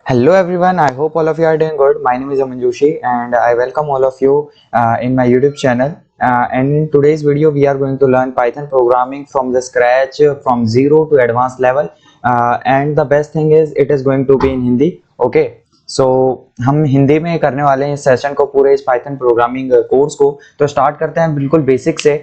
Hello everyone, I hope all of you are doing good. My name is Aman Joshi and I welcome all of you in my YouTube channel. And in today's video, we are going to learn Python programming from the scratch, from zero to advanced level. And the best thing is, it is going to be in Hindi. Okay. So हम हिंदी में करने वाले हैं इस session को, पूरे इस Python programming course को. तो स्टार्ट करते हैं बिल्कुल बेसिक से.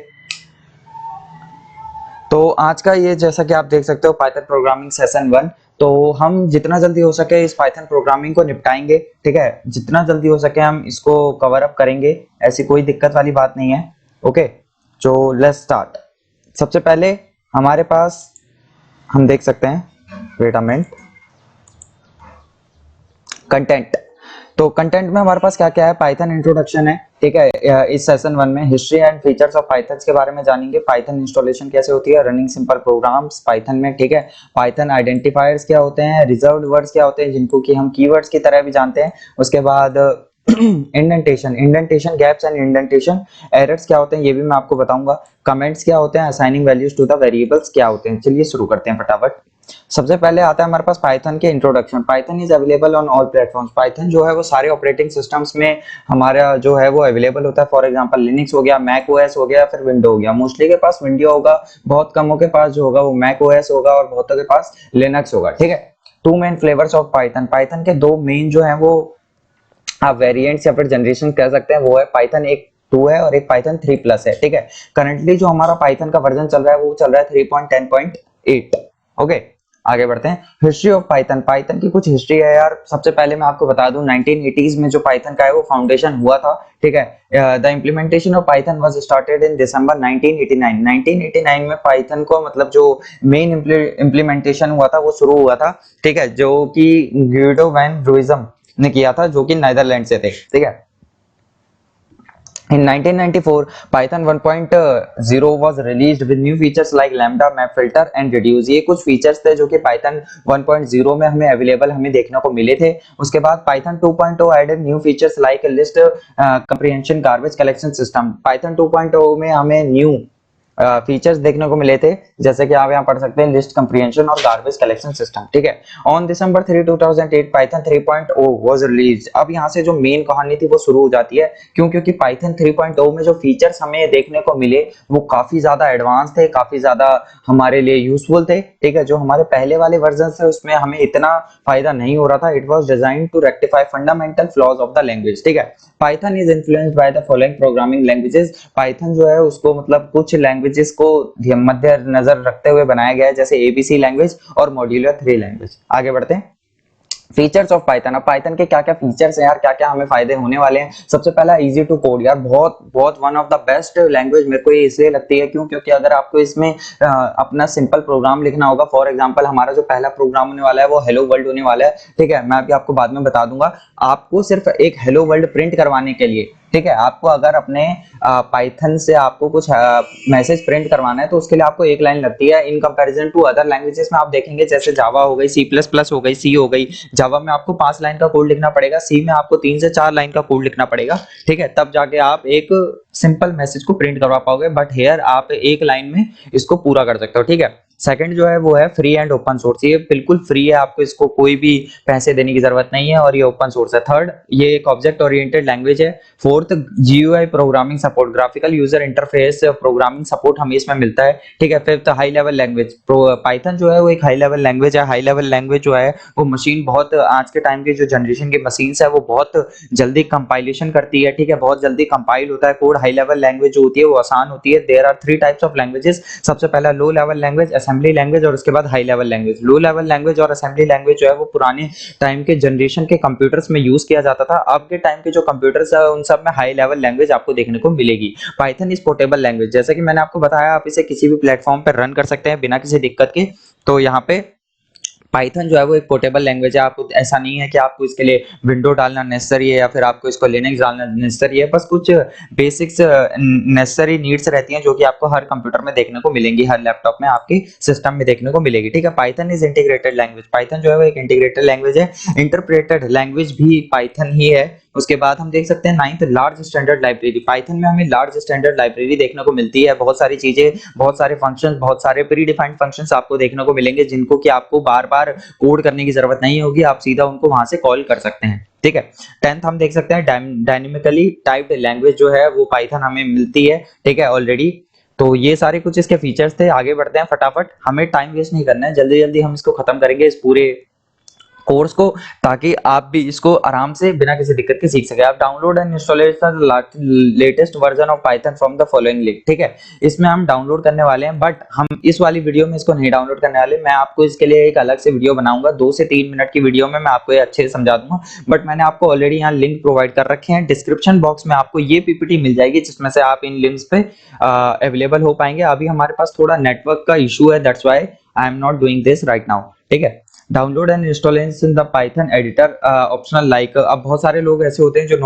तो आज का ये, जैसा कि आप देख सकते हो, पाइथन प्रोग्रामिंग सेशन 1. तो हम जितना जल्दी हो सके इस पाइथन प्रोग्रामिंग को निपटाएंगे. ठीक है, जितना जल्दी हो सके हम इसको कवर अप करेंगे. ऐसी कोई दिक्कत वाली बात नहीं है. ओके, तो लेट्स स्टार्ट. सबसे पहले हमारे पास, हम देख सकते हैं, वेट अ मिनट, कंटेंट. तो कंटेंट में हमारे पास क्या क्या है? पाइथन इंट्रोडक्शन है. ठीक है, इस सेशन 1 में history and features of Python के बारे में जानेंगे. पाइथन इंस्टॉलेशन कैसे होती है, रनिंग सिंपल प्रोग्राम्स पाइथन में. ठीक है, पाइथन आइडेंटिफायर्स क्या होते हैं, रिजर्व्ड वर्ड्स क्या होते हैं जिनको कि हम कीवर्ड्स की तरह भी जानते हैं. उसके बाद indentation gaps and indentation errors क्या होते हैं ये भी मैं आपको बताऊंगा. कमेंट्स क्या होते हैं, assigning values to the variables क्या होते हैं. चलिए शुरू करते हैं फटाफट. सबसे पहले आता है हमारे पास पाइथन के introduction. Python is available on all platforms. Python जो है वो सारे ऑपरेटिंग सिस्टम्स में हमारा जो है वो अवेलेबल होता है. फॉर एग्जांपल लिनक्स हो गया, मैक ओएस हो गया, फिर विंडो हो गया. मोस्टली के पास विंडो होगा, बहुत कमों के पास जो होगा वो मैक ओएस होगा और बहुतों के पास लिनक्स होगा. ठीक है, two main flavours of Python. Python के दो मेन जो है वो आप वेरिएंट्स या फिर जनरेशन कह सकते हैं, वो है पाइथन एक 2 है और एक पाइथन 3 प्लस है. ठीक है, करंटली जो हमारा पाइथन का वर्जन चल रहा है वो चल रहा है 3.10.8. ओके, आगे बढ़ते हैं. History of Python. पाइथन की कुछ हिस्ट्री है यार. सबसे पहले मैं आपको बता दूं, 1980s में जो पाइथन का है वो फाउंडेशन हुआ था. ठीक है, the implementation of Python was started in December 1989. 1989 में पाइथन को मतलब जो मेन इम्प्लीमेंटेशन हुआ था वो शुरू हुआ था. ठीक है, जो कि ग्यूडो वैन रूइज्म ने किया था, जो कि नीदरलैंड से थे. ठीक है, in 1994 python 1.0 was released with new features like lambda map filter and reduce. ये कुछ फीचर्स थे जो कि python 1.0 में हमें अवेलेबल हमें देखने को मिले थे. उसके बाद python 2.0 added new features like list comprehension garbage collection system. python 2.0 में हमें न्यू फीचर्स देखने को मिले थे, जैसे कि आप यहाँ पढ़ सकते हैं, लिस्ट कंप्रीहेंशन और गार्बेज कलेक्शन सिस्टम. ठीक है, on December 3 2008 Python 3.0 was released. अब यहाँ से जो मेन कहानी थी वो शुरू हो जाती है. क्यों? क्योंकि पाइथन 3.0 में जो फीचर्स हमें देखने को मिले वो काफी ज्यादा एडवांस थे, काफी ज्यादा हमारे लिए यूजफुल थे. ठीक है, जो हमारे पहले वाले वर्जन थे उसमें हमें इतना फायदा नहीं हो रहा था. It was designed to rectify fundamental flaws of the language. ठीक है, Python is influenced by the following programming languages. Python जो है उसको मतलब कुछ लैंग्वेजेस को मध्य नजर रखते हुए बनाया गया है, जैसे एबीसी लैंग्वेज और मॉड्यूलर 3 लैंग्वेज. आगे बढ़ते हैं. Features of Python. अब पाइथन के क्या क्या फीचर्स हैं यार, क्या क्या हमें फायदे होने वाले हैं. सबसे पहला इजी टू कोड. यार बहुत बहुत one of the best language मेरे को ये इसलिए लगती है. क्यों? क्योंकि अगर आपको इसमें अपना सिंपल प्रोग्राम लिखना होगा, फॉर एग्जांपल हमारा जो पहला प्रोग्राम होने वाला है वो हेलो वर्ल्ड होने वाला है. ठीक है, मैं अभी आपको बाद में बता दूंगा. आपको सिर्फ एक हेलो वर्ल्ड प्रिंट करवाने के लिए, ठीक है, आपको अगर अपने पाइथन से आपको कुछ मैसेज प्रिंट करवाना है तो उसके लिए आपको एक लाइन लगती है. In comparison to other languages में आप देखेंगे, जैसे जावा हो गई, सी प्लस प्लस हो गई, सी हो गई. जावा में आपको 5 लाइन का कोड लिखना पड़ेगा, सी में आपको 3 से 4 लाइन का कोड लिखना पड़ेगा. ठीक है, तब जाके आप एक सिंपल मैसेज को प्रिंट करवा पाओगे. बट हेयर आप एक लाइन में इसको पूरा कर सकते हो. ठीक है, सेकंड जो है वो है फ्री एंड ओपन सोर्स. ये बिल्कुल फ्री है, आपको इसको कोई भी पैसे देने की जरूरत नहीं है और ये ओपन सोर्स है. थर्ड, ये एक ऑब्जेक्ट ओरिएंटेड लैंग्वेज है. Fourth, GUI programming support, graphical user interface programming support हमें इसमें मिलता है. ठीक है, fifth, high level language. Python जो है वो एक हाई लेवल लैंग्वेज है. हाई लेवल लैंग्वेज जो है वो मशीन बहुत, आज के टाइम की जो जनरेशन की मशीन है वो बहुत जल्दी कंपाइलेशन करती है. ठीक है, बहुत जल्दी कंपाइल होता है कोड. हाई लेवल लैंग्वेज जो होती है वो आसान होती है. There are 3 types of languages. सबसे पहला low level language, assembly language और उसके बाद high level language. Low level language और असेंबली लैंग्वेज जो है वो पुराने टाइम के जनरेशन के कंप्यूटर्स में यूज किया जाता था. अब के टाइम के जो कंप्यूटर्स है उन सब में हाई लेवल लैंग्वेज आपको देखने को मिलेगी. Python is portable language. जैसे कि मैंने आपको बताया, आप इसे किसी भी प्लेटफॉर्म पर रन कर सकते हैं बिना किसी दिक्कत के. तो यहाँ पे पाइथन जो है वो एक पोर्टेबल लैंग्वेज है. आपको ऐसा नहीं है कि आपको इसके लिए विंडो डालना नेसेसरी है या फिर आपको इसको लिनक्स डालना नेसेसरी है. बस कुछ बेसिक्स नेसेसरी नीड्स रहती हैं जो कि आपको हर कंप्यूटर में देखने को मिलेंगी, हर लैपटॉप में आपके सिस्टम में देखने को मिलेगी. ठीक है, Python is integrated language. Python जो है वो एक इंटीग्रेटेड लैंग्वेज है. इंटरप्रेटेड लैंग्वेज भी पाइथन ही है. उसके बाद हम देख सकते हैं 9th, large standard library. Python में हमें लार्ज स्टैंडर्ड लाइब्रेरी देखने को मिलती है. बहुत सारी चीजें, बहुत सारे फंक्शंस, बहुत सारे प्री डिफाइंड फंक्शंस आपको देखने को मिलेंगे जिनको कि आपको बार बार बार कोड करने की जरूरत नहीं होगी, आप सीधा उनको वहां से कॉल कर सकते हैं। ठीक है, 10th हम देख सकते हैं डायनेमिकली टाइप्ड लैंग्वेज जो है वो पाइथन हमें मिलती है। ठीक है ऑलरेडी। तो ये सारे कुछ इसके फीचर्स थे। आगे बढ़ते हैं फटाफट, हमें टाइम वेस्ट नहीं करना है, जल्दी जल्दी हम इसको खत्म करेंगे इस पूरे कोर्स को, ताकि आप भी इसको आराम से बिना किसी दिक्कत के सीख सके। आप download and installation latest version of Python from the following link. ठीक है, इसमें हम डाउनलोड करने वाले हैं, बट हम इस वाली वीडियो में इसको नहीं डाउनलोड करने वाले। मैं आपको इसके लिए एक अलग से वीडियो बनाऊंगा, 2 से 3 मिनट की वीडियो में मैं आपको ये अच्छे से समझा दूंगा। बट मैंने आपको ऑलरेडी यहाँ लिंक प्रोवाइड कर रखे हैं, डिस्क्रिप्शन बॉक्स में आपको ये पीपीटी मिल जाएगी, जिसमें से आप इन लिंक्स पे अवेलेबल हो पाएंगे। अभी हमारे पास थोड़ा नेटवर्क का इशू है, that's why I am not doing this right now. ठीक है, download and installation the Python editor optional like. अब बहुत सारे लोग ऐसे होते हैं जो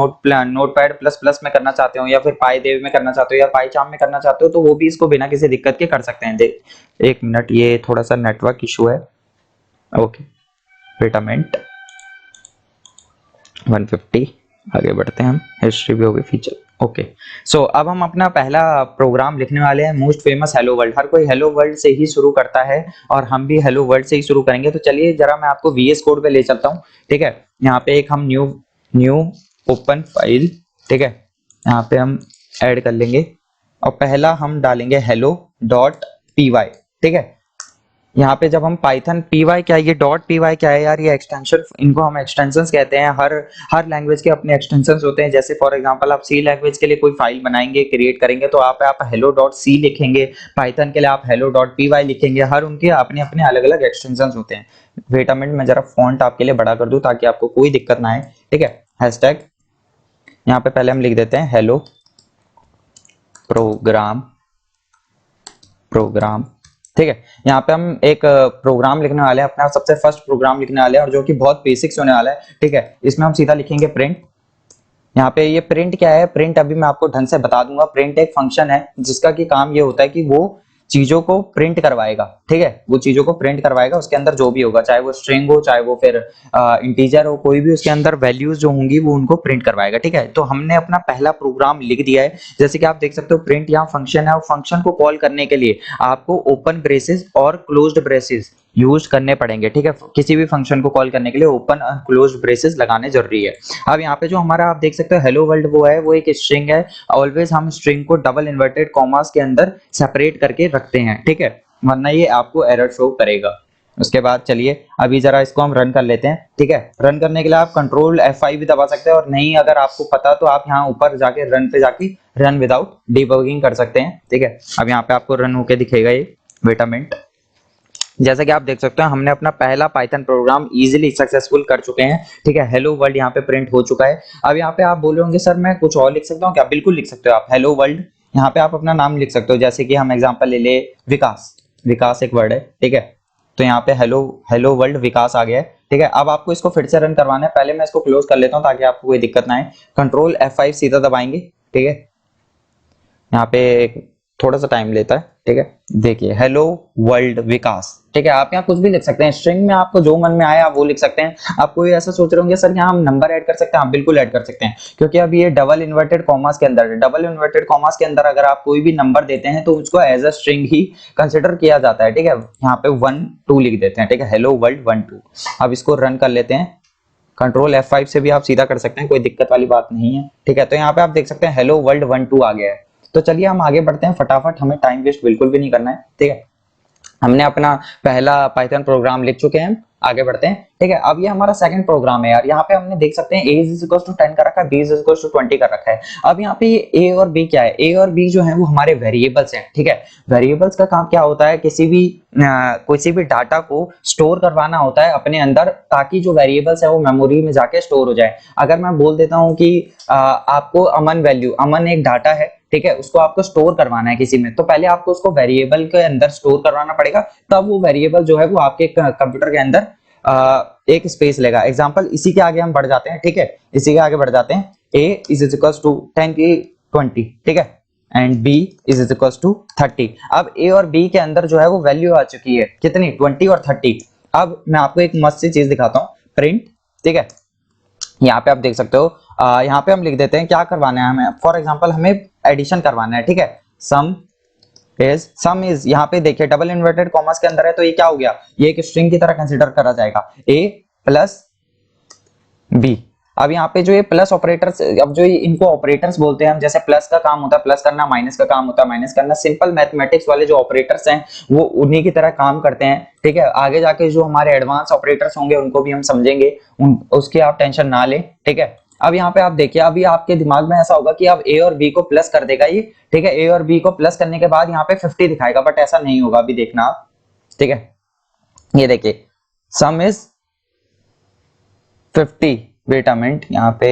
नोटपैड प्लस प्लस में करना चाहते हो, या फिर पाईदेव में करना चाहते हो, या पाईचार्म में करना चाहते हो, तो वो भी इसको बिना किसी दिक्कत के कर सकते हैं। एक मिनट, ये थोड़ा सा नेटवर्क इशू है। ओके वेट अ मिनट, 150 आगे बढ़ते हैं हम, हिस्ट्री भी होगी फीचर। ओके सो अब हम अपना पहला प्रोग्राम लिखने वाले हैं, मोस्ट फेमस हेलो वर्ल्ड। हर कोई हेलो वर्ल्ड से ही शुरू करता है और हम भी हेलो वर्ल्ड से ही शुरू करेंगे। तो चलिए जरा मैं आपको VS कोड पे ले चलता हूँ। ठीक है, यहाँ पे एक हम न्यू ओपन फाइल, ठीक है, यहाँ पे हम ऐड कर लेंगे और पहला हम डालेंगे hello.py। ठीक है, यहाँ पे जब हम पाइथन py, क्या ये .py क्या है यार, ये एक्सटेंशन, इनको हम एक्सटेंशंस कहते हैं। हर लैंग्वेज के अपने एक्सटेंशंस होते हैं। जैसे फॉर एग्जांपल आप सी लैंग्वेज के लिए कोई फाइल बनाएंगे, क्रिएट करेंगे, तो आप hello.c लिखेंगे। पाइथन के लिए आप hello.py लिखेंगे। हर उनके अपने अपने अलग अलग एक्सटेंशंस होते हैं। वेट अ मिनट, मैं जरा फॉन्ट आपके लिए बड़ा कर दूं ताकि आपको कोई दिक्कत ना आए। ठीक है, हैशटैग यहाँ पे पहले हम लिख देते हैं हेलो प्रोग्राम। ठीक है, यहाँ पे हम एक प्रोग्राम लिखने वाले हैं, अपना सबसे फर्स्ट प्रोग्राम लिखने वाले हैं, और जो कि बहुत बेसिक्स होने वाला है। ठीक है, इसमें हम सीधा लिखेंगे प्रिंट। यहाँ पे ये प्रिंट क्या है, प्रिंट अभी मैं आपको ढंग से बता दूंगा। प्रिंट एक फंक्शन है जिसका कि काम ये होता है कि वो चीजों को प्रिंट करवाएगा। ठीक है, वो चीजों को प्रिंट करवाएगा, उसके अंदर जो भी होगा, चाहे वो स्ट्रिंग हो, चाहे वो फिर इंटीजर हो, कोई भी उसके अंदर वैल्यूज जो होंगी वो उनको प्रिंट करवाएगा। ठीक है, तो हमने अपना पहला प्रोग्राम लिख दिया है। जैसे कि आप देख सकते हो, प्रिंट यहाँ फंक्शन है, और फंक्शन को कॉल करने के लिए आपको ओपन ब्रेसेस और क्लोज्ड ब्रेसेस यूज करने पड़ेंगे। ठीक है, किसी भी फंक्शन को कॉल करने के लिए ओपन और क्लोज्ड ब्रेसेस लगाने जरूरी है। अब यहाँ पे जो हमारा आप देख सकते हो हेलो वर्ल्ड वो है, वो एक स्ट्रिंग है। ऑलवेज हम स्ट्रिंग को डबल इन्वर्टेड कॉमास के अंदर सेपरेट करके रखते हैं। ठीक है, वरना ये आपको एरर शो करेगा। उसके बाद चलिए अभी जरा इसको हम रन कर लेते हैं। ठीक है, रन करने के लिए आप कंट्रोल F5 भी दबा सकते हैं, और नहीं अगर आपको पता तो आप यहाँ ऊपर जाके रन पे जाके रन विदाउट डिबगिंग कर सकते हैं। ठीक है, अब यहाँ पे आपको रन होके दिखेगा ये। वेट अ मिनट, जैसा कि आप देख सकते हैं हमने अपना पहला पाइथन प्रोग्राम इजीली सक्सेसफुल कर चुके हैं। ठीक है, हेलो वर्ल्ड यहाँ पे प्रिंट हो चुका है। अब यहाँ पे आप बोल रहे होंगे सर मैं कुछ और लिख सकता हूँ क्या? बिल्कुल लिख सकते हो आप, हेलो वर्ल्ड। यहाँ पे आप अपना नाम लिख सकते हो, जैसे कि हम एग्जांपल ले ले विकास। विकास एक वर्ड है। ठीक है, तो यहाँ पे हेलो वर्ल्ड विकास आ गया है। ठीक है, अब आपको इसको फिर से रन करवाना है। पहले मैं इसको क्लोज कर लेता हूँ ताकि आपको कोई दिक्कत ना आए। कंट्रोल F5 सीधा दबाएंगे। ठीक है, यहाँ पे थोड़ा सा टाइम लेता है। ठीक है, देखिए हेलो वर्ल्ड विकास। ठीक है, आप यहाँ कुछ भी लिख सकते हैं, स्ट्रिंग में आपको जो मन में आए आप वो लिख सकते हैं। आप कोई ऐसा सोच रहे होंगे सर यहाँ हम नंबर ऐड कर सकते हैं, आप बिल्कुल ऐड कर सकते हैं, क्योंकि अब ये डबल इन्वर्टेड कॉमास के अंदर, डबल इन्वर्टेड कॉमास के अंदर अगर आप कोई भी नंबर देते हैं तो उसको एज अ स्ट्रिंग ही कंसिडर किया जाता है। ठीक है, यहाँ पे 1 2 लिख देते हैं। ठीक है, हेलो वर्ल्ड 1 2। अब इसको रन कर लेते हैं। कंट्रोल F5 से भी आप सीधा कर सकते हैं, कोई दिक्कत वाली बात नहीं है। ठीक है, तो यहाँ पे आप देख सकते हैं हेलो वर्ल्ड 1 2 आ गया है। तो चलिए हम आगे बढ़ते हैं फटाफट, हमें टाइम वेस्ट बिल्कुल भी नहीं करना है। ठीक है, हमने अपना पहला पाइथन प्रोग्राम लिख चुके हैं, आगे बढ़ते हैं। ठीक है, अब ये हमारा सेकंड प्रोग्राम है यार। यहाँ पे हमने देख सकते हैं a is equals to 10 कर रखा है, b is equals to 20 कर रखा है। अब यहाँ पे ये a और b क्या है? a और b जो है वो हमारे वेरिएबल्स हैं। ठीक है, वेरिएबल्स का काम क्या होता है? किसी भी डाटा को स्टोर करवाना होता है अपने अंदर, ताकि जो वेरिएबल्स है वो मेमोरी में जाके स्टोर हो जाए। अगर मैं बोल देता हूँ कि आपको अमन वैल्यू, अमन एक डाटा है, ठीक है, उसको आपको स्टोर करवाना है किसी में, तो पहले आपको उसको वेरिएबल के अंदर स्टोर करवाना पड़ेगा, तब वो वेरिएबल जो है वो आपके कंप्यूटर के अंदर एक स्पेस लेगा। एग्जांपल इसी के आगे हम बढ़ जाते हैं। ठीक है, इसी के आगे बढ़ जाते हैं। a is equals to 10 की 20, ठीक है, and b is equals to 30। अब a और b के अंदर जो है वो वैल्यू आ चुकी है, कितनी? 20 और 30। अब मैं आपको एक मस्त सी चीज दिखाता हूँ, प्रिंट। ठीक है, यहाँ पे आप देख सकते हो, यहाँ पे हम लिख देते हैं क्या करवाना है हमें। फॉर एग्जांपल हमें एडिशन करवाना है। ठीक है, सम इज सम इज, यहाँ पे देखिए डबल इन्वर्टेड कॉमर्स के अंदर है तो ये क्या हो गया, ये एक स्ट्रिंग की तरह कंसिडर करा जाएगा, ए प्लस बी। अब यहाँ पे जो ये प्लस ऑपरेटर्स, अब जो ये इनको ऑपरेटर्स बोलते हैं हम, जैसे प्लस का काम होता है प्लस करना, माइनस का काम होता है माइनस करना, सिंपल मैथमेटिक्स वाले जो ऑपरेटर्स हैं वो उन्हीं की तरह काम करते हैं, ठीक है। आगे जाके जो हमारे एडवांस ऑपरेटर्स होंगे उनको भी हम समझेंगे, उसकी आप टेंशन ना लें, ठीक है। अब यहाँ पे आप देखिए, अभी आपके दिमाग में ऐसा होगा कि अब ए और बी को प्लस कर देगा ये, ठीक है। ए और बी को प्लस करने के बाद यहाँ पे 50 दिखाएगा, बट ऐसा नहीं होगा, अभी देखना आप, ठीक है। ये देखिए sum is 50, wait a minute, यहाँ पे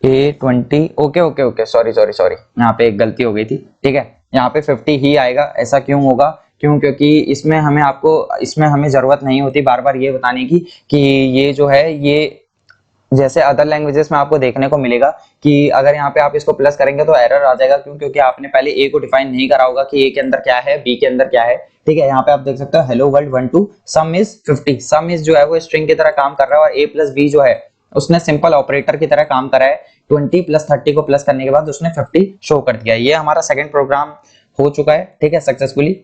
A20, okay okay okay, sorry sorry sorry, यहाँ पे एक गलती हो गई थी, ठीक है। यहाँ पे 50 ही आएगा, ऐसा क्यों होगा, क्यों, क्योंकि इसमें हमें आपको, इसमें हमें जरूरत नहीं होती बार बार ये बताने की कि ये जो है ये, जैसे अदर लैंग्वेजेस में आपको देखने को मिलेगा कि अगर यहाँ पे आप इसको प्लस करेंगे तो एरर आ जाएगा, क्यों, क्योंकि आपने पहले ए को डिफाइन नहीं करा होगा कि ए के अंदर क्या है, बी के अंदर क्या है, ठीक है। यहाँ पे आप देख सकते हो hello world 1 2 some is 50, some is जो है वो स्ट्रिंग की तरह काम कर रहा है, और ए प्लस बी जो है उसने सिंपल ऑपरेटर की तरह काम करा है, 20 प्लस 30 को प्लस करने के बाद उसने 50 शो कर दिया। ये हमारा सेकंड प्रोग्राम हो चुका है, ठीक है, सक्सेसफुली।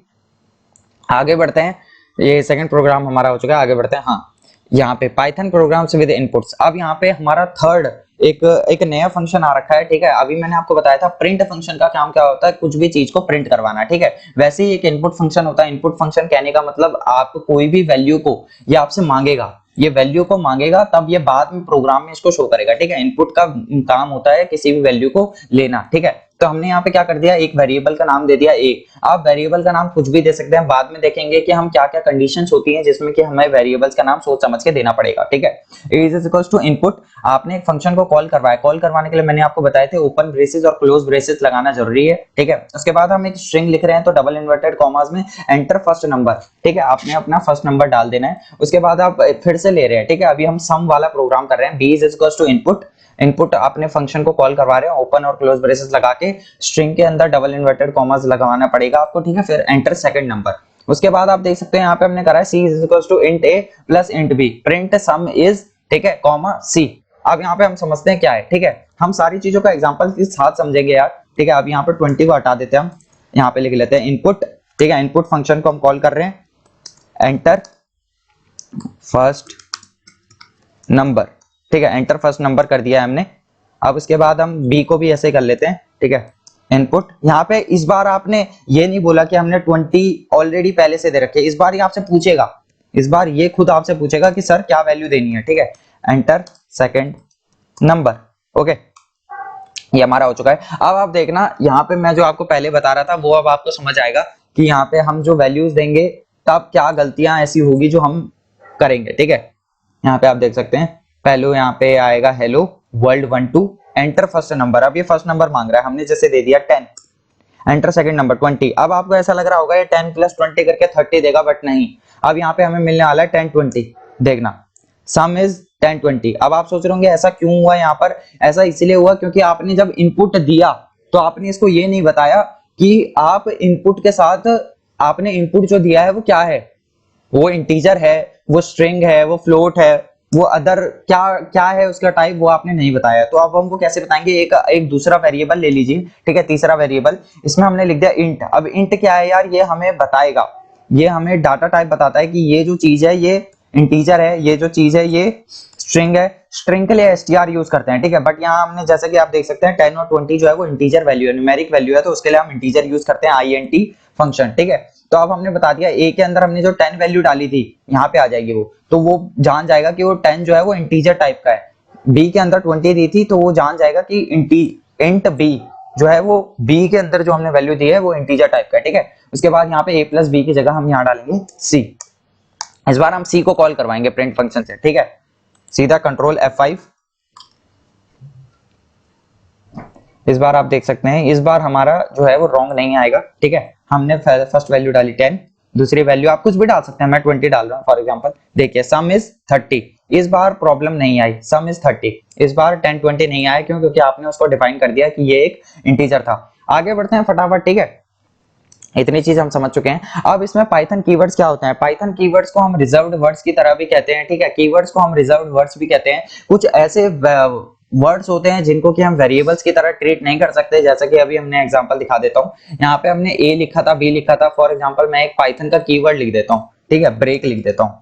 आगे बढ़ते हैं, ये सेकंड प्रोग्राम हमारा हो चुका है, आगे बढ़ते हैं। हाँ, यहाँ पे पाइथन प्रोग्राम्स विद इनपुट्स, अब यहाँ पे हमारा थर्ड एक नया फंक्शन आ रखा है, ठीक है। अभी मैंने आपको बताया था प्रिंट फंक्शन का काम क्या होता है, कुछ भी चीज को प्रिंट करवाना, ठीक है। वैसे ही एक इनपुट फंक्शन होता है। इनपुट फंक्शन कहने का मतलब आपको कोई भी वैल्यू को ये आपसे मांगेगा, ये वैल्यू को मांगेगा, तब ये बाद में प्रोग्राम में इसको शो करेगा, ठीक है। इनपुट का काम होता है किसी भी वैल्यू को लेना, ठीक है। तो हमने यहाँ पे क्या कर दिया, एक वेरिएबल का नाम दे दिया ए। आप वेरिएबल का नाम कुछ भी दे सकते हैं, बाद में देखेंगे कि हम क्या क्या कंडीशंस होती हैं जिसमें कि हमें वेरिएबल्स का नाम सोच समझ के देना पड़ेगा, ठीक है। ए इज इक्वल्स टू इनपुट, आपने एक फंक्शन को कॉल करवाया, कॉल करवाने के लिए मैंने आपको बताए थे ओपन ब्रेसेस और क्लोज ब्रेसेस लगाना जरूरी है, ठीक है। उसके बाद हम एक स्ट्रिंग लिख रहे हैं तो डबल इन्वर्टेड कॉमास में एंटर फर्स्ट नंबर, ठीक है, आपने अपना फर्स्ट नंबर डाल देना है। उसके बाद आप फिर से ले रहे हैं, ठीक है, अभी हम सम वाला प्रोग्राम कर रहे हैं, B is equals to input, input आपने फंक्शन को कॉल करवा रहे हैं, ओपन और क्लोज ब्रेसेस लगा के स्ट्रिंग के अंदर डबल इन्वर्टेड कॉमास लगवाना पड़ेगा आपको, ठीक है। फिर एंटर सेकंड नंबर। उसके बाद आप देख सकते हैं यहाँ पे हमने करा है c is equals to int a plus int b, print sum is, ठीक है, कॉमा सी। अब यहाँ पे हम समझते हैं क्या है, ठीक है, हम सारी चीजों का एग्जांपल के साथ समझेंगे यार, ठीक है। अब यहाँ पे 20 को हटा देते हैं, हम यहाँ पे लिख लेते हैं इनपुट, ठीक है। इनपुट फंक्शन को हम कॉल कर रहे हैं एंटर फर्स्ट नंबर, ठीक है, एंटर फर्स्ट नंबर कर दिया है हमने। अब उसके बाद हम बी को भी ऐसे कर लेते हैं, ठीक है, इनपुट। यहाँ पे इस बार आपने ये नहीं बोला कि हमने 20 ऑलरेडी पहले से दे रखे, इस बार ये आपसे पूछेगा, इस बार ये खुद आपसे पूछेगा कि सर क्या वैल्यू देनी है, ठीक है। एंटर सेकंड नंबर, ओके, ये हमारा हो चुका है। अब आप देखना यहाँ पे मैं जो आपको पहले बता रहा था वो अब आपको समझ आएगा कि यहाँ पे हम जो वैल्यूज देंगे तब क्या गलतियां ऐसी होगी जो हम करेंगे, ठीक है। यहाँ पे आप देख सकते हैं, पहले यहाँ पे आएगा hello world 1 2 enter first number. अब ये फर्स्ट नंबर मांग रहा है, हमने जैसे दे दिया 10, एंटर सेकंड नंबर 20। अब आपको ऐसा लग रहा होगा ये 10 प्लस 20 करके 30 देगा, बट नहीं, अब यहाँ पे हमें मिलने वाला है 10 20, देखना सम इज 10 20। अब आप सोच रहे होंगे ऐसा क्यों हुआ यहाँ पर, ऐसा इसलिए हुआ क्योंकि आपने जब इनपुट दिया तो आपने इसको ये नहीं बताया कि आप इनपुट के साथ, आपने इनपुट जो दिया है वो क्या है, वो इंटीजर है, वो स्ट्रिंग है, वो फ्लोट है, वो अदर क्या क्या है उसका टाइप, वो आपने नहीं बताया। तो अब हमको कैसे बताएंगे, एक दूसरा वेरिएबल ले लीजिए, ठीक है, तीसरा वेरिएबल, इसमें हमने लिख दिया इंट। अब इंट क्या है यार, ये हमें बताएगा, ये हमें डाटा टाइप बताता है कि ये जो चीज है ये इंटीजर है, ये जो चीज है ये स्ट्रिंग है। स्ट्रिंग के लिए str यूज करते हैं, ठीक है, बट यहाँ हमने जैसे कि आप देख सकते हैं 10 और 20 जो है वो इंटीजर वैल्यू है, न्यूमेरिक वैल्यू है, तो उसके लिए हम इंटीजर यूज करते हैं int फंक्शन, ठीक है। तो अब हमने बता दिया ए के अंदर हमने जो 10 वैल्यू डाली थी यहाँ पे आ जाएगी वो, तो वो जान जाएगा कि वो 10 जो है वो इंटीजर टाइप का है। बी के अंदर 20 दी थी तो वो जान जाएगा कि इंट बी जो है वो बी के अंदर जो हमने वैल्यू दी है वो इंटीजर टाइप का है, ठीक है। उसके बाद यहाँ पे ए प्लस बी की जगह हम यहाँ डालेंगे सी। इस बार हम सी को कॉल करवाएंगे प्रिंट फंक्शन से, ठीक है, सीधा कंट्रोल F5। इस बार आप देख सकते हैं, इस बार हमारा जो है वो रॉन्ग नहीं आएगा, ठीक है। हमने फर्स्ट वैल्यू डाली 10, दूसरी वैल्यू आप कुछ भी डाल सकते हैं, मैं 20 डाल रहा हूं फॉर एग्जांपल। देखिए सम इज 30, इस बार प्रॉब्लम नहीं आई, सम इज 30। इस बार 10 20 नहीं आया, क्यों, क्योंकि आपने उसको डिफाइन कर दिया कि ये एक इंटीजर था। आगे बढ़ते हैं फटाफट, ठीक है, इतनी चीज हम समझ चुके हैं। अब इसमें पाइथन कीवर्ड्स क्या होते हैं, पाइथन कीवर्ड्स को हम रिजर्व्ड वर्ड्स की तरह भी कहते हैं, ठीक है, कीवर्ड्स को हम रिजर्व्ड वर्ड्स भी कहते हैं। कुछ ऐसे वर्ड्स होते हैं जिनको कि हम वेरिएबल्स की तरह ट्रीट नहीं कर सकते, जैसे कि अभी हमने एग्जांपल दिखा देता हूँ। यहाँ पे हमने ए लिखा था, बी लिखा था, फॉर एग्जांपल मैं एक पाइथन का कीवर्ड लिख देता हूँ, ठीक है, ब्रेक लिख देता हूँ,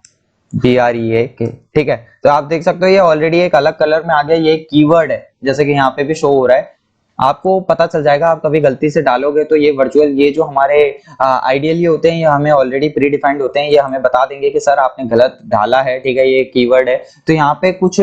BREAK, ठीक है। तो आप देख सकते हो ये ऑलरेडी एक अलग कलर में आ गया, ये कीवर्ड है, जैसे कि यहाँ पे भी शो हो रहा है, आपको पता चल जाएगा। आप कभी गलती से डालोगे तो ये वर्चुअल, ये जो हमारे आइडियली होते हैं, ये हमें ऑलरेडी प्री डिफाइंड होते हैं, ये हमें बता देंगे कि सर आपने गलत डाला है, ठीक है, ये कीवर्ड है। तो यहाँ पे कुछ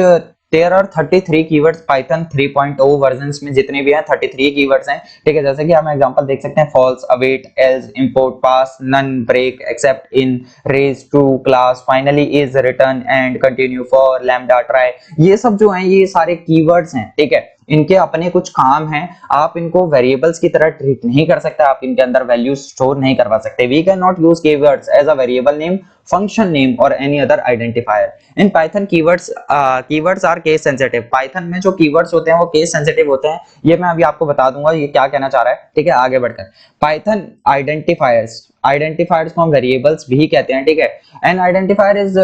13 और 33 कीवर्ड्स पाइथन 3.0 वर्जन्स में जितने भी हैं 33 कीवर्ड्स हैं, ठीक है। जैसे कि हम एग्जांपल देख सकते हैं, false, await, else, import, pass, none, break, except, in, raise, true, class, finally, is, return, and, continue, for, lambda, try, ये सब जो हैं ये सारे कीवर्ड्स हैं, ठीक है। इनके अपने कुछ काम हैं, आप इनको वेरिएबल्स की तरह ट्रीट नहीं कर सकते, आप इनके अंदर वैल्यू स्टोर नहीं करवा सकते। We can not use keywords as a variable name, function name और any other identifier in Python. Keywords are case sensitive. Python में जो कीवर्ड्स होते हैं वो केस सेंसिटिव होते हैं, ये मैं अभी आपको बता दूंगा ये क्या कहना चाह रहा है, ठीक है। आगे बढ़कर पाइथन आइडेंटिफायर्स को हम वेरिएबल्स भी कहते हैं, ठीक है। N identifier is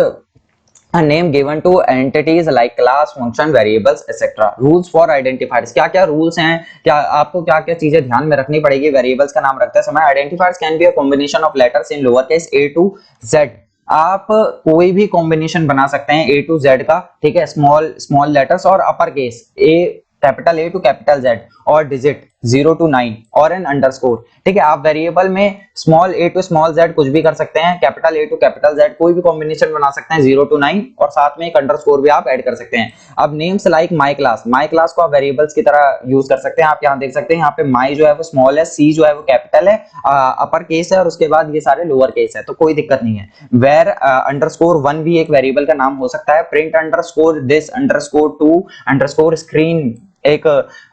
a name given to entities like class, function, variables, etc. rules for identifiers, क्या क्या रूल्स हैं, क्या आपको क्या क्या चीजें ध्यान में रखनी पड़ेगी वेरिएबल्स का नाम रखते समय। Identifiers can be a combination of letters in lower case A to Z। आप कोई भी कॉम्बिनेशन बना सकते हैं A to Z का, ठीक है, स्मॉल लेटर्स और upper case capital A to capital Z और डिजिट 0 to 9 और एन अंडरस्कोर, ठीक है। आप वेरिएबल में small a to small z कुछ भी कर सकते हैं, capital A to capital Z कोई भी कॉम्बिनेशन बना सकते हैं 0 to 9 और साथ में एक अंडरस्कोर भी आप ऐड कर सकते हैं। अब नेम्स लाइक माई क्लास को आप वेरिएबल्स की तरह यूज कर सकते हैं। आप यहाँ देख सकते हैं, यहाँ पे माई जो है वो स्मॉल है, सी जो है वो कैपिटल है, अपर केस है और उसके बाद ये सारे लोअर केस है, तो कोई दिक्कत नहीं है। वेर अंडरस्कोर 1 भी एक वेरिएबल का नाम हो सकता है। Print underscore this underscore two underscore screen एक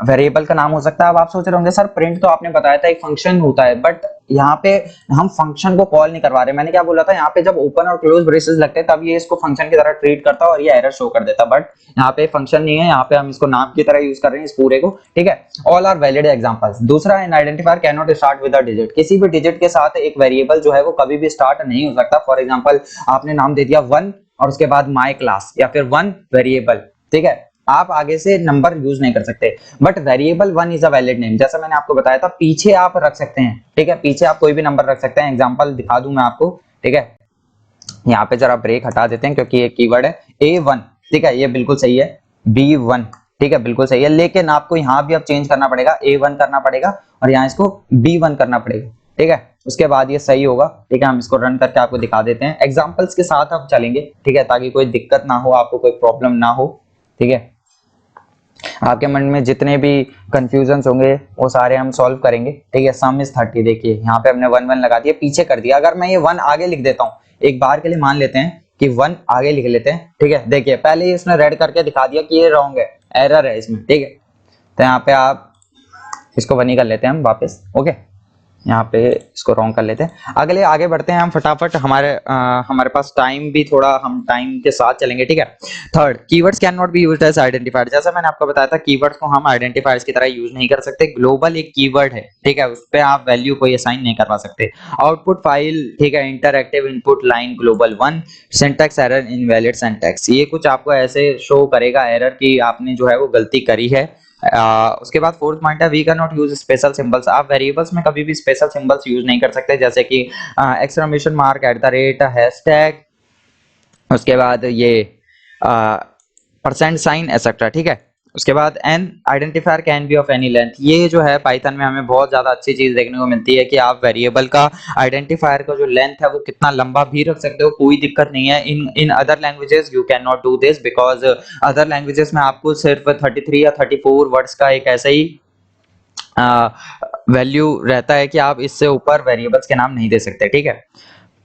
वेरिएबल का नाम हो सकता है। अब आप सोच रहे होंगे सर प्रिंट तो आपने बताया था एक फंक्शन होता है, बट यहाँ पे हम फंक्शन को कॉल नहीं करवा रहे। मैंने क्या बोला था, यहाँ पे जब ओपन और क्लोज ब्रेसेस लगते हैं तब ये इसको फंक्शन की तरह ट्रीट करता है और ये एरर शो कर देता, बट यहाँ पे फंक्शन नहीं है, यहाँ पे हम इसको नाम की तरह यूज कर रहे हैं इस पूरे को, ठीक है। All are valid examples. दूसरा, an identifier can not start with a digit. किसी भी डिजिट के साथ एक वेरिएबल जो है वो कभी भी स्टार्ट नहीं हो सकता। फॉर एग्जाम्पल आपने नाम दे दिया 1 और उसके बाद माई क्लास या फिर 1 वेरिएबल, ठीक है, आप आगे से नंबर यूज नहीं कर सकते। But variable 1 is a valid name, जैसा मैंने आपको बताया था, पीछे आप रख सकते हैं, ठीक है, पीछे आप कोई भी नंबर रख सकते हैं। एग्जांपल दिखा दूं मैं आपको, ठीक है। यहाँ पे जरा ब्रेक हटा देते हैं क्योंकि ये कीवर्ड है A1, ठीक है, ये बिल्कुल सही है। B1, ठीक है, बिल्कुल सही है, लेकिन आपको यहाँ भी अब चेंज करना पड़ेगा, A1 करना पड़ेगा और यहाँ इसको B1 करना पड़ेगा, ठीक है, उसके बाद ये सही होगा, ठीक है। हम इसको रन करके आपको दिखा देते हैं, एग्जाम्पल्स के साथ हम चलेंगे, ठीक है, ताकि कोई दिक्कत ना हो, आपको कोई प्रॉब्लम ना हो, ठीक है। आपके मन में जितने भी कंफ्यूजन होंगे वो सारे हम सॉल्व करेंगे, ठीक है। सम इज 30, देखिए यहाँ पे हमने 1 1 लगा दिया, पीछे कर दिया। अगर मैं ये 1 आगे लिख देता हूँ, एक बार के लिए मान लेते हैं कि 1 आगे लिख लेते हैं, ठीक है। देखिए पहले ही इसने रेड करके दिखा दिया कि ये रॉन्ग है, एरर है इसमें, ठीक है। तो यहाँ पे आप इसको 1 ही कर लेते हैं हम वापस, ओके, यहाँ पे इसको रॉन्ग कर लेते हैं। अगले आगे बढ़ते हैं हम फटाफट, हमारे पास टाइम भी थोड़ा, हम टाइम के साथ चलेंगे, ठीक है। Third, keywords can not be used as identifier. जैसा मैंने आपको बताया था, कीवर्ड्स को हम आइडेंटिफायर्स की तरह यूज नहीं कर सकते। ग्लोबल एक कीवर्ड है, ठीक है, उस पे आप वैल्यू कोई असाइन नहीं करवा सकते। आउटपुट फाइल, ठीक है, interactive input line global 1, syntax error, invalid syntax, ये कुछ आपको ऐसे शो करेगा एरर की आपने जो है वो गलती करी है। उसके बाद फोर्थ पॉइंट है, we can not use special symbols. आप वेरिएबल्स में कभी भी स्पेशल सिंबल्स यूज नहीं कर सकते, जैसे कि एक्सक्लेमेशन मार्क, @ हैशटैग, उसके बाद ये %, एक्सेट्रा, ठीक है। उसके बाद N identifier can be of any length. ये जो है पाइथन में हमें बहुत ज्यादा अच्छी चीज देखने को मिलती है कि आप वेरिएबल का आइडेंटिफायर का जो लेंथ है वो कितना लंबा भी रख सकते हो, कोई दिक्कत नहीं है। In other languages you can not do this, because other languages में आपको सिर्फ 33 या 34 वर्ड्स का एक ऐसा ही वैल्यू रहता है कि आप इससे ऊपर वेरिएबल्स के नाम नहीं दे सकते, ठीक है।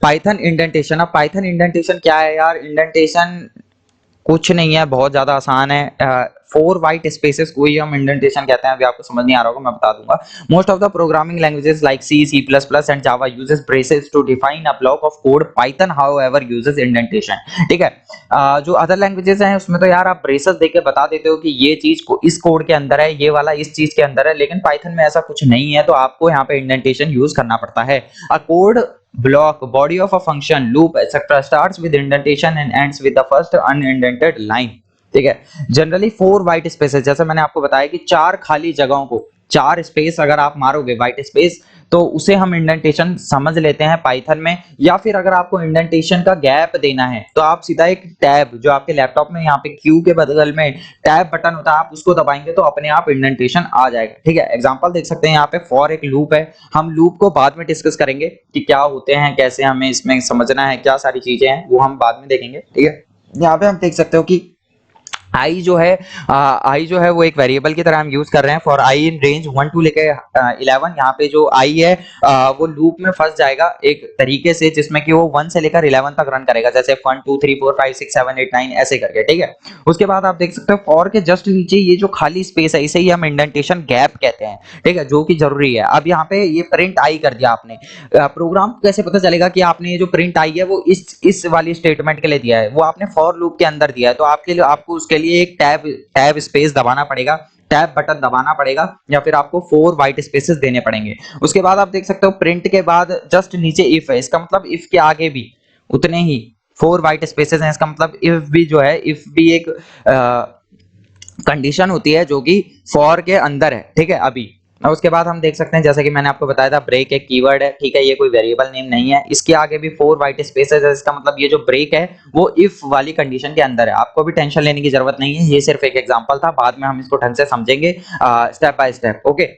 Python indentation. अब पाइथन इंडेंटेशन क्या है यार? इंडेंटेशन कुछ नहीं है, बहुत ज्यादा आसान है। 4 वाइट स्पेसेस को ही हम इंडेंटेशन कहते हैं। अभी आपको समझ नहीं आ रहा होगा, मैं बता दूंगा। Most of the programming languages like C, C++ and Java uses braces to define a block of code. Python however uses indentation, ठीक है। जो अदर लैंग्वेजेस हैं उसमें तो यार आप ब्रेसेस देके बता देते हो कि ये चीज को इस कोड के अंदर है, ये वाला इस चीज के अंदर है, लेकिन पाइथन में ऐसा कुछ नहीं है, तो आपको यहाँ पे इंडेंटेशन यूज करना पड़ता है। A code block, body of a function, loop, etc. starts with indentation and ends with the first unindented line, ठीक है। जनरली 4 व्हाइट स्पेसेस, जैसे मैंने आपको बताया कि 4 खाली जगहों को, 4 स्पेस अगर आप मारोगे व्हाइट स्पेस, तो उसे हम इंडेंटेशन समझ लेते हैं पाइथन में। या फिर अगर आपको इंडेंटेशन का गैप देना है तो आप सीधा एक टैब, जो आपके लैपटॉप में यहाँ पे क्यू के बगल में टैब बटन होता है, आप उसको दबाएंगे तो अपने आप इंडेंटेशन आ जाएगा। ठीक है, एग्जांपल देख सकते हैं यहाँ पे फॉर एक लूप है। हम लूप को बाद में डिस्कस करेंगे कि क्या होते हैं, कैसे हमें इसमें समझना है, क्या सारी चीजें हैं, वो हम बाद में देखेंगे। ठीक है, यहाँ पे हम देख सकते हो कि आई जो है, आई जो है वो एक वेरिएबल की तरह हम यूज कर रहे हैं for i in range 1 to लेके 11। यहाँ पे जो आई है वो लूप में फंस जाएगा एक तरीके से जिसमें कि वो 1 से लेकर 11 तक रन करेगा, जैसे 1 2 3 4 5 6 7 8 9 ऐसे करके। ठीक है, उसके बाद आप देख सकते हो फॉर के जस्ट नीचे ये जो खाली स्पेस है इसे ही हम इंडेंटेशन गैप कहते हैं। ठीक है, जो कि जरूरी है। अब यहाँ पे ये प्रिंट आई कर दिया आपने, प्रोग्राम को कैसे पता चलेगा कि आपने ये जो प्रिंट आई है वो इस वाली स्टेटमेंट के लिए दिया है, वो आपने फॉर लूप के अंदर दिया है, तो आपके लिए आपको उसके लिए एक टैब स्पेस दबाना पड़ेगा, टैब बटन दबाना पड़ेगा, या फिर आपको 4 व्हाइट स्पेसेस देने पड़ेंगे। उसके बाद आप देख सकते हो प्रिंट के बाद जस्ट नीचे इफ है, इसका मतलब इफ के आगे भी उतने ही 4 व्हाइट स्पेसेस हैं। इसका मतलब इफ भी जो है, इफ भी एक कंडीशन होती है जो कि फॉर के अंदर है। ठीक है, अभी और उसके बाद हम देख सकते हैं, जैसे कि मैंने आपको बताया था, ब्रेक एक कीवर्ड है। ठीक है, ये कोई वेरिएबल नेम नहीं है, इसके आगे भी 4 व्हाइट स्पेसेस है। इसका मतलब ये जो ब्रेक है वो इफ वाली कंडीशन के अंदर है। आपको भी टेंशन लेने की जरूरत नहीं है, ये सिर्फ एक एग्जांपल था, बाद में हम इसको ढंग से समझेंगे स्टेप बाय स्टेप। ओके,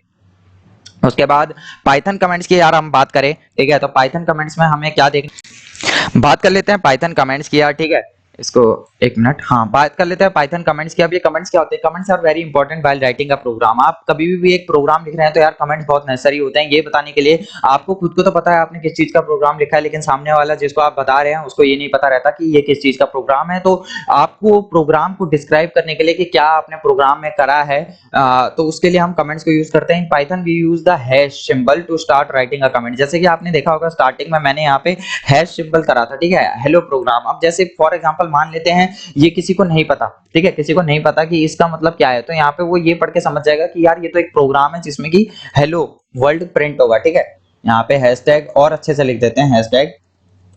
उसके बाद पाइथन कमेंट्स की यार हम बात करें, ठीक है, तो पाइथन कमेंट्स में हमें क्या देखना, बात कर लेते हैं पाइथन कमेंट्स की यार। ठीक है, इसको एक मिनट, हाँ, बात कर लेते हैं पाइथन कमेंट्स की। अब ये कमेंट्स क्या होते हैं? Comments are very important while writing a program. आप कभी भी एक प्रोग्राम लिख रहे हैं तो यार कमेंट्स बहुत नेसेसरी होते हैं, ये बताने के लिए आपको खुद को तो पता है आपने किस चीज का प्रोग्राम लिखा है, लेकिन सामने वाला जिसको आप बता रहे हैं उसको ये नहीं पता रहता कि ये किस चीज का प्रोग्राम है। तो आपको प्रोग्राम को डिस्क्राइब करने के लिए कि क्या आपने प्रोग्राम में करा है, तो उसके लिए हम कमेंट्स को यूज करते हैं। In Python we use the hash symbol to start writing a comment. जैसे कि आपने देखा होगा स्टार्टिंग में मैंने यहाँ पे हैश सिंबल करा था। ठीक है, हेलो प्रोग्राम। अब जैसे फॉर एग्जांपल मान लेते हैं ये किसी को नहीं पता, ठीक है, किसी को नहीं पता कि इसका मतलब क्या है, तो यहाँ पे वो ये पढ़ के समझ जाएगा कि यार ये तो एक प्रोग्राम है जिसमें कि हेलो वर्ल्ड प्रिंट होगा। ठीक है, यहाँ पे हैशटैग और अच्छे से लिख देते हैं, hashtag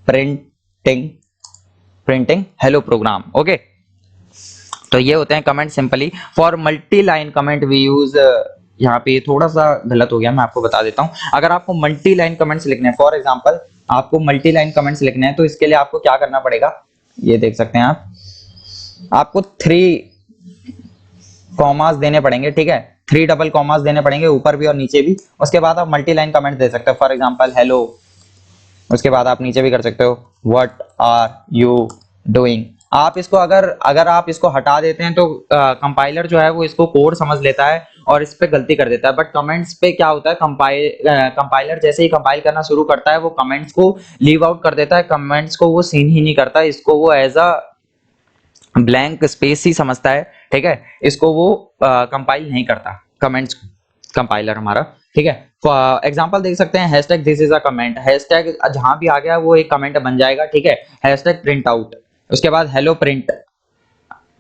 printing, printing hello program. Okay, तो ये होते हैं comment simply. For multi line comment we use, यहाँ पे थोड़ा सा गलत हो गया, मैं आपको बता देता हूँ। अगर आपको मल्टी लाइन कमेंट्स लिखने हैं, फॉर एग्जांपल आपको मल्टी लाइन कमेंट्स लिखने हैं, तो इसके लिए आपको क्या करना पड़ेगा, ये देख सकते हैं आप, आपको 3 कॉमास देने पड़ेंगे। ठीक है, 3 डबल कॉमास देने पड़ेंगे, ऊपर भी और नीचे भी। उसके बाद आप मल्टी लाइन कमेंट दे सकते हो, फॉर एग्जांपल हेलो, उसके बाद आप नीचे भी कर सकते हो व्हाट आर यू डूइंग। आप इसको अगर अगर आप इसको हटा देते हैं तो कंपाइलर जो है वो इसको कोड समझ लेता है और इस पे गलती कर देता है। बट कमेंट्स पे क्या होता है, कंपाइलर जैसे ही कंपाइल करना शुरू करता है वो कमेंट्स को लीव आउट कर देता है, कमेंट्स को वो सीन ही नहीं करता, इसको वो एज अ ब्लैंक स्पेस ही समझता है। ठीक है, इसको वो कंपाइल नहीं करता कमेंट्स, कंपाइलर हमारा। ठीक है, एग्जांपल देख सकते हैं, hashtag this is a comment, hashtag जहां भी आ गया वो एक कमेंट बन जाएगा। ठीक है, हैशटैग प्रिंट आउट, उसके बाद हेलो प्रिंट,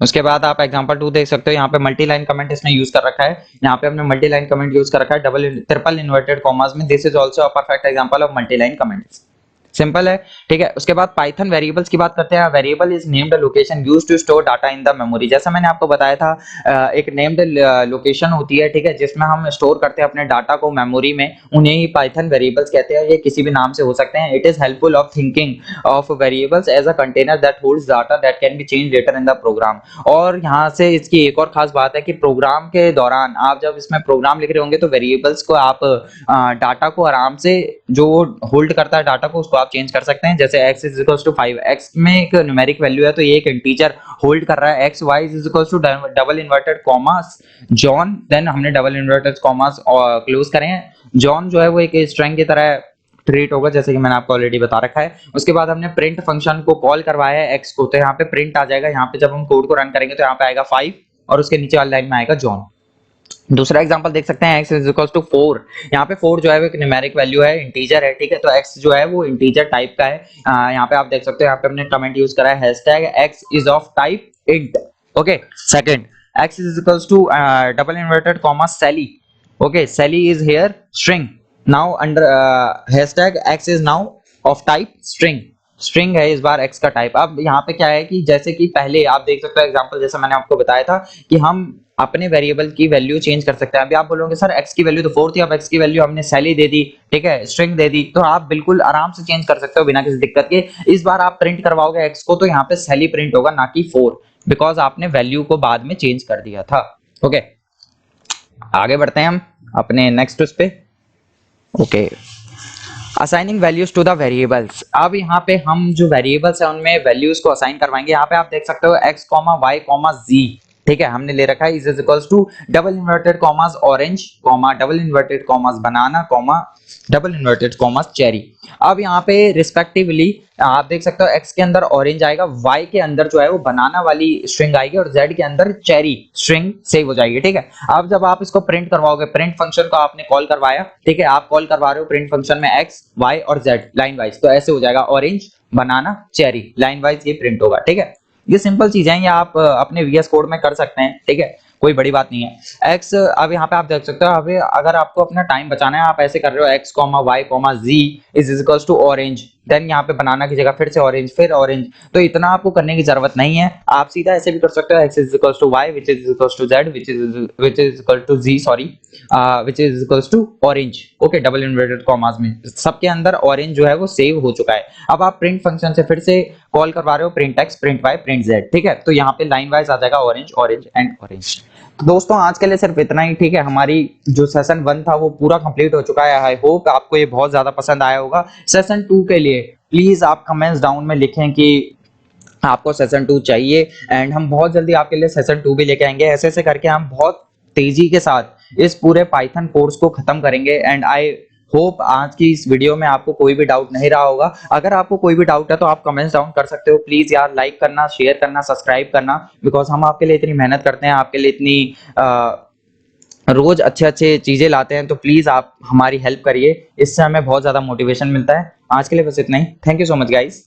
उसके बाद आप एग्जांपल 2 देख सकते हो, यहाँ पे मल्टी लाइन कमेंट इसने यूज कर रखा है। यहाँ पे हमने मल्टी लाइन कमेंट यूज कर रखा है डबल ट्रिपल इन्वर्टेड कॉमास में। This is also a perfect example of multi line comments. Simple है। ठीक है, उसके बाद पाइथन वेरिएबल्स की बात करते हैं। Variable is named location used to store data in the memory. जैसा मैंने आपको बताया था, एक नेम्ड लोकेशन होती है, ठीक है, जिसमें हम स्टोर करते हैं अपने डाटा को मेमोरी में, उन्हें ही पाइथन वेरिएबल्स कहते हैं। ये किसी भी नाम से हो सकते हैं। It is helpful of thinking of variables as a container that holds data that can be change later in the program. और यहाँ से इसकी एक और खास बात है कि प्रोग्राम के दौरान आप जब इसमें प्रोग्राम लिख रहे होंगे तो वेरिएबल्स को आप डाटा को आराम से, जो होल्ड करता है डाटा को, उसको आप चेंज कर सकते हैं। जैसे x is equals to 5, x में एक न्यूमेरिक वैल्यू है तो ये एक इंटीजर होल्ड कर रहा है। x y is equals to double inverted commas John, then हमने डबल इन्वर्टेड कॉमास क्लोज करे हैं। जॉन जो है वो एक स्ट्रिंग की तरह ट्रीट होगा, जैसे कि मैंने आपको ऑलरेडी बता रखा है। उसके बाद हमने प्रिंट फंक्शन को कॉल करवाया है x को, तो यहाँ पे प्रिंट आ जाएगा। यहाँ पे जब हम कोड को रन करेंगे तो यहाँ पे आएगा 5 और उसके नीचे वाली लाइन में आएगा जॉन। दूसरा एग्जांपल देख सकते हैं, x इज इक्वल्स टू 4। यहाँ पे 4 जो है वो एक न्यूमेरिक वैल्यू है, इंटीजर है। ठीक है, तो x जो है वो इंटीजर टाइप का है। यहाँ पे आप देख सकते हो, यहाँ पे हमने कमेंट यूज करा है hashtag x is of type int. Okay, second, x is equals to double inverted comma Sally. Okay, Sally is here string. Now under hashtag x is now of type string. String है इस बार x का type. अब यहाँ पे क्या है कि जैसे कि पहले आप देख सकते हो एग्जांपल, जैसे मैंने आपको बताया था कि हम अपने वेरिएबल की वैल्यू चेंज कर सकते हैं। अभी आप बोलोगे सर x की वैल्यू तो 4 थी, अब x की वैल्यू हमने सैली दे दी, ठीक है, स्ट्रिंग दे दी, तो आप बिल्कुल आराम से चेंज कर सकते हो बिना किसी दिक्कत के। इस बार आप प्रिंट करवाओगे x को तो यहाँ पे सैली प्रिंट होगा ना कि 4, बिकॉज आपने वैल्यू को बाद में चेंज कर दिया था। ओके, आगे बढ़ते हैं हम अपने नेक्स्ट उस पे। Okay, assigning values to the variables. अब यहाँ पे हम जो वेरिएबल्स है उनमें वैल्यूज को असाइन करवाएंगे। यहाँ पे आप देख सकते हो x, y, z, ठीक है, हमने ले रखा है is equals to double inverted commas orange, double inverted commas banana, double inverted commas cherry. अब यहाँ पे रिस्पेक्टिवली आप देख सकते हो x के अंदर ऑरेंज आएगा, y के अंदर जो है वो बनाना वाली स्ट्रिंग आएगी और z के अंदर चेरी स्ट्रिंग सेव हो जाएगी, ठीक है। अब जब आप इसको प्रिंट करवाओगे, प्रिंट फंक्शन को आपने कॉल करवाया, ठीक है, आप कॉल करवा रहे हो प्रिंट फंक्शन में x, y और z लाइन वाइज, तो ऐसे हो जाएगा ऑरेंज बनाना चेरी, लाइन वाइज ये प्रिंट होगा, ठीक है। ये सिंपल चीजें हैं, ये आप अपने VS कोड में कर सकते हैं, ठीक है, कोई बड़ी बात नहीं है। x, अब यहाँ पे आप देख सकते हो, अभी अगर आपको अपना टाइम बचाना है, आप ऐसे कर रहे हो x, y, z is equals to orange, then यहाँ पे बनाना की जगह फिर से ऑरेंज, फिर ऑरेंज, तो इतना आपको करने की जरूरत नहीं है। आप सीधा ऐसे भी कर सकते हो x is equals to y which is equals to z which is equal to z, sorry, which is equals to orange. Okay, double inverted commas में सबके अंदर ऑरेंज जो है वो सेव हो चुका है। अब आप प्रिंट फंक्शन से फिर से कॉल करवा रहे हो print x, print y, print z, ठीक है, तो यहाँ पे लाइन वाइज आ जाएगा ऑरेंज, ऑरेंज एंड ऑरेंज। तो दोस्तों आज के लिए सिर्फ इतना ही, ठीक है। हमारी जो सेशन 1 था वो पूरा कंप्लीट हो चुका है। आई होप आपको ये बहुत ज्यादा पसंद आया होगा। सेशन 2 के लिए प्लीज आप कमेंट्स डाउन में लिखें कि आपको सेशन 2 चाहिए, एंड हम बहुत जल्दी आपके लिए सेशन 2 भी लेके आएंगे। ऐसे ऐसे करके हम बहुत तेजी के साथ इस पूरे पाइथन कोर्स को खत्म करेंगे। एंड आई होप आज की इस वीडियो में आपको कोई भी डाउट नहीं रहा होगा। अगर आपको कोई भी डाउट है तो आप कमेंट्स डाउन कर सकते हो। प्लीज यार लाइक करना, शेयर करना, सब्सक्राइब करना, बिकॉज हम आपके लिए इतनी मेहनत करते हैं, आपके लिए इतनी रोज अच्छे अच्छे चीजें लाते हैं, तो प्लीज आप हमारी हेल्प करिए, इससे हमें बहुत ज्यादा मोटिवेशन मिलता है। आज के लिए बस इतना ही। Thank you so much guys.